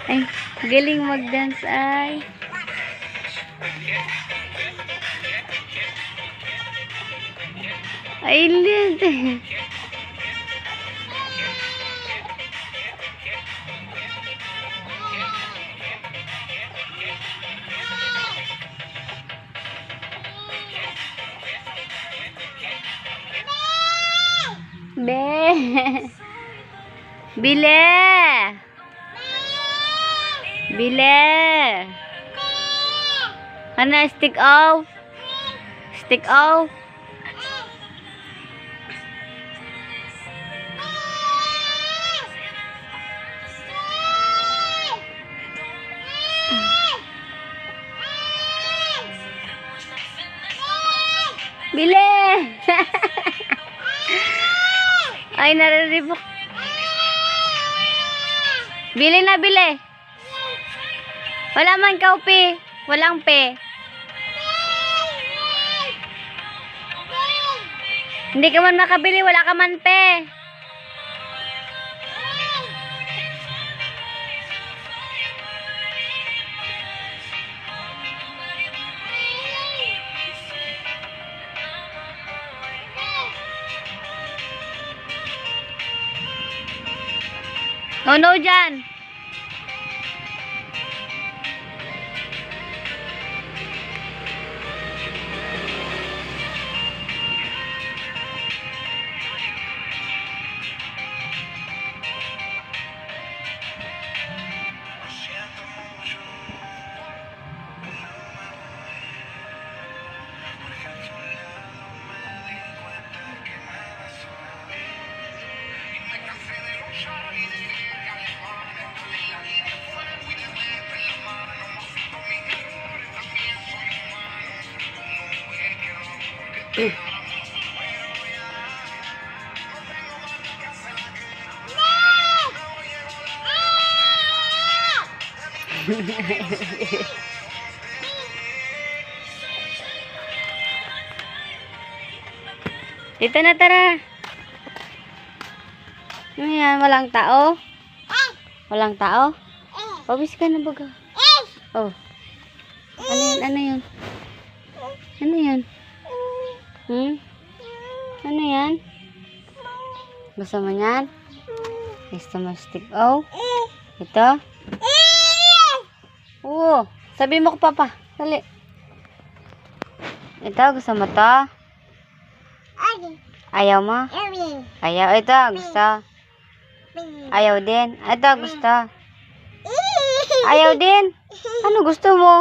Ay, galing mag-dance ay. Ay, hindi. Be. Bile. Bile. Ano, stick off? Stick off? Bile. Ay, nariribok. Bili na, bili. Wala man kaupi. Walang pe. Hindi ka man makabili. Wala ka man pe. No, no, dyan. Dito na, tara. Ano yan? Walang tao? Walang tao? Pawis ka na baga. Oh. Ano yan? Ano yan? Ano yan? Ano yan? Gusto mo yan? Gusto mo stick off? Ito? Oo. Sabi mo ko, papa. Dali. Ito, gusto mo to? Ayaw mo? Ayaw. Ito, gusto. Ayaw din. Ito, gusto. Ayaw din. Ano gusto mo?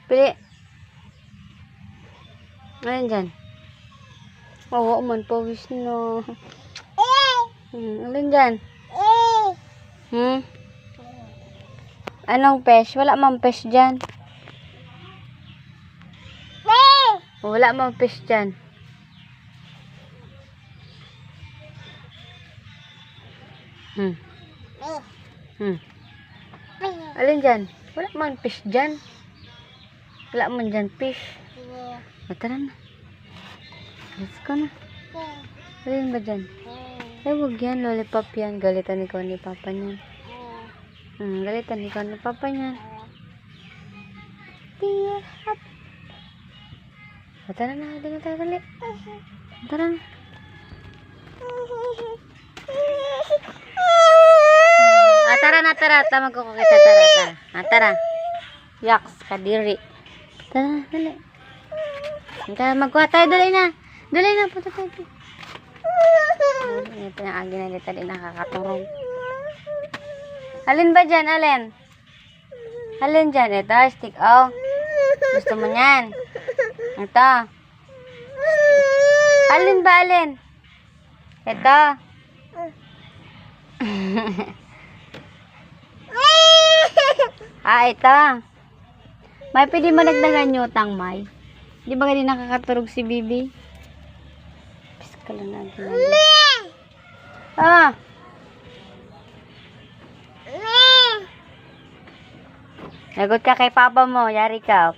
Pili. Ano dyan? Oo man, pawis na. Alin dyan? Anong pesh? Wala mang pesh dyan. Wala mang pesh dyan. Alin dyan? Wala mang fish dyan. Wala man dyan fish. Tara na. Let's go na. Alin ba dyan? Ay, huwag yan. Lollipop yan. Galitan ikaw ni papa niyan. Galitan ikaw ni papa niyan. Tara na. Dali na tayo. Dali. Tara na. Tara na, tara. Tamag ko kita, tara, tara. Tara. Yaks, kadiri. Tara, dali. Tara, magkuha tayo, dali na. Dali na, punta tayo. Ito yung agi na dito, di nakakaturong. Alin ba dyan, alin? Alin dyan? Ito, stick off. Gusto mo yan? Ito. Alin ba, alin? Ito. Ito. May pwede mo nagdagan utang, May. Di ba ganyan nakakaturog si Bibi? Piskal na natin. Lagot ka kay papa mo. Yari ka.